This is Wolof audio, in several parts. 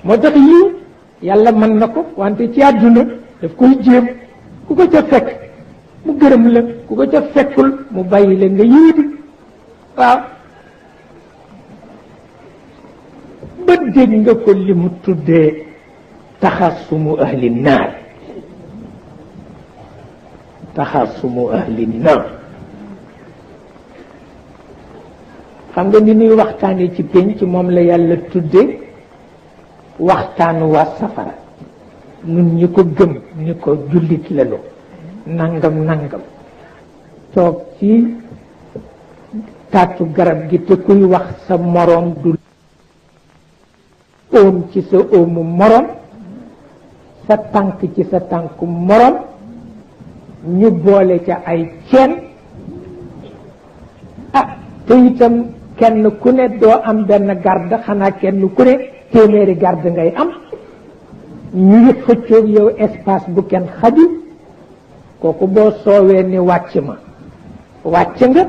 moo tax yiw yàlla mën na ko wante ci àdduna daf koy jéem ku ko ca fekk mu gërëm la ku ko ca fekkul mu bàyyi la nga yiwiti waaw ba dégg nga ko li mu tuddee taxasumu ahli naar taxasumu ahli naar xam nga ni ñuy waxtaane ci pénc moom la yàlla tudde waxtaanu waa safara nun ñi ko gëm ni ko jullit lañu nangam nangam toog ci taatu garab gi te kuy wax sa moroom du óom ci sa óomu moroom sa tànk ci sa tànku moroom ñu boole ca ay ceen te itam kenn ku ne doo am benn garde xanaa kenn ku ne téeméeri garde ngay am ñuy xëccoog yow espace bu kenn xaju kooku boo soowee ni wàcc ma wàcc nga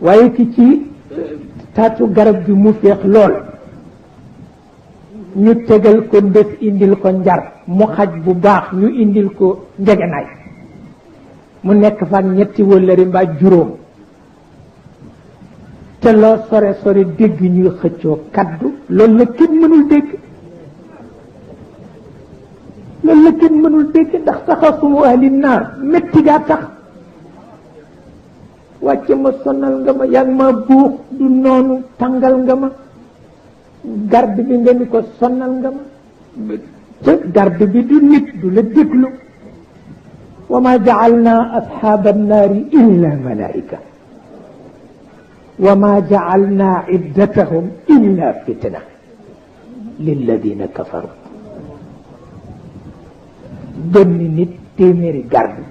waaye ki ci taatu garab bi mu féex lool ñu tegal ko ndës indil ko njar mu xaj bu baax ñu indil ko njegenaay mu nekk fa ñetti wëllëri mbaa juróom te loo sore sore dégg ñuy xëccoo kaddu loolu la kenn mënul dégg loolu la kenn mënul dégg ndax taxasumu ahli naar métti gaa tax wàcce ma sonal nga ma yaa ngi ma buux du noonu tàngal nga ma garde bi nga ni ko sonal nga ma te garde bi du nit du la déglu wa ma ja'alna ashaaba annaari illa malaika wa ma ja'alna iddatahum illa fitna lilladina kafaru benn nit téeméeri garde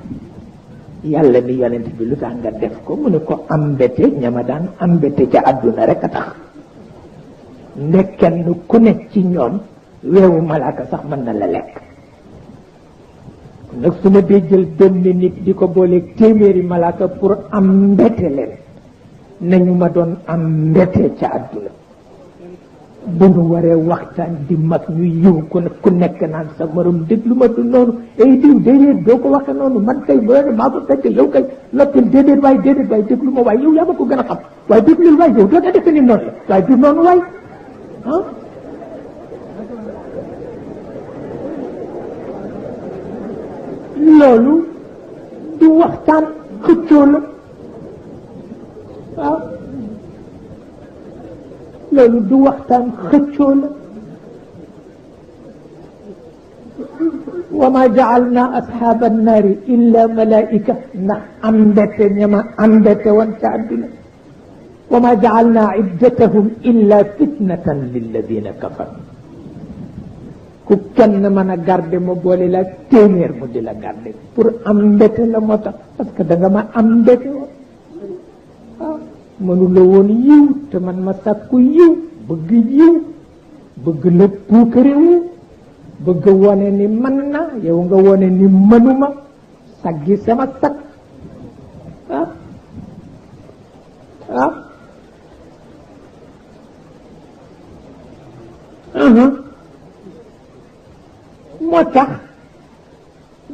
yàlla ni yonent bi lu tax nga def ko mu ne ko ambete ñama daan ambete ca àdduna rek a tax kenn ku nekk ci ñoom weewu malaaka sax mën na la lekk nag su ma dee jël benn nit di ko booleeg téeméeri malaaka pour ambete leen nañu ma doon ambete ca àdduna bu nu waree waxtaan di mag ñu yiw ku nekk naan sa morom déglu ma du noonu ay diw déedéet doo ko waxe noonu man kay maa ko fekk yow kay noppil déedéet waay déglu ma waay yow yaa ma ko gën a xam waaye déglul waay yow doo ko defe ni noonu la waaye du noonu waay ah loolu du waxtaan xëccoo la waaw loolu du waxtaan xëccoo la wa ma ja'alna ashaaba annaari illa malaika ndax ambete ñama ambete woon ca àdduna wa ma ja'alna iddatahum illa fitnatan lilladina kafaru ku kenn mën a garder ma boole la téeméer mu di la garder pour ambete la moo tax parce que da nga ma ambete woon waaw mënu la woon yiw te man ma sàkku yiw bëgg la puukarewu bëgg wone ni man na yow nga wone ni mënuma saggi sama sag moo tax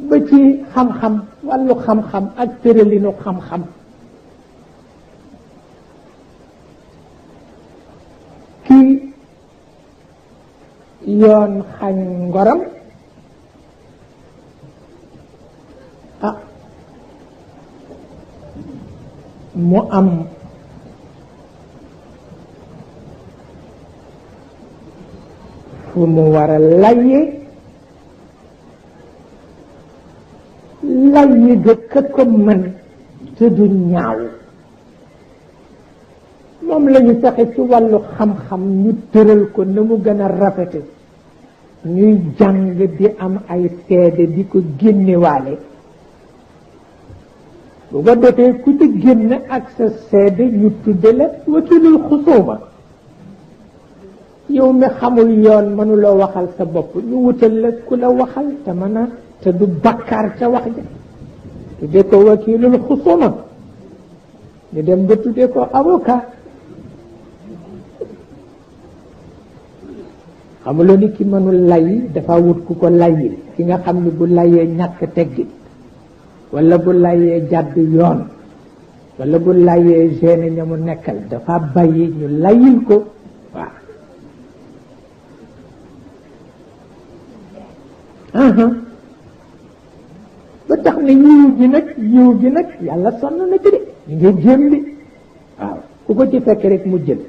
ba ci xam-xam wàllu xam-xam ak tëralinu xam-xam kii yoon xañ ngoram mu am fu mu war a laye ga ko mën te du ñaaw moom la ñu fexe ci wàllu xam-xam ñu tëral ko na mu gën a rafete ñuy jàng di am ay seede di ko génnewaale bu ko defee ku ci génn ak sa seede ñu tudde la wakilul xusuuma yow mi xamul yoon mënuloo waxal sa bopp ñu wutal la ku la waxal te mën a te du bakkaar ca wax ja tudde ko wakilul xusuuma ñu dem ba tudde ko avocat xamuloo ni ki mënul lay dafa wut ku ko layil ki nga xam ni bu layee ñàkk teggin wala bu layee jàdd yoon wala bu layee gêné ñamu nekkal dafa bàyyi ñu layil ko waaw ba tax na yiw gi nag yàlla sonn na ci de ñu ngi jéem bi waaw ku ko ci fekk rek mu jël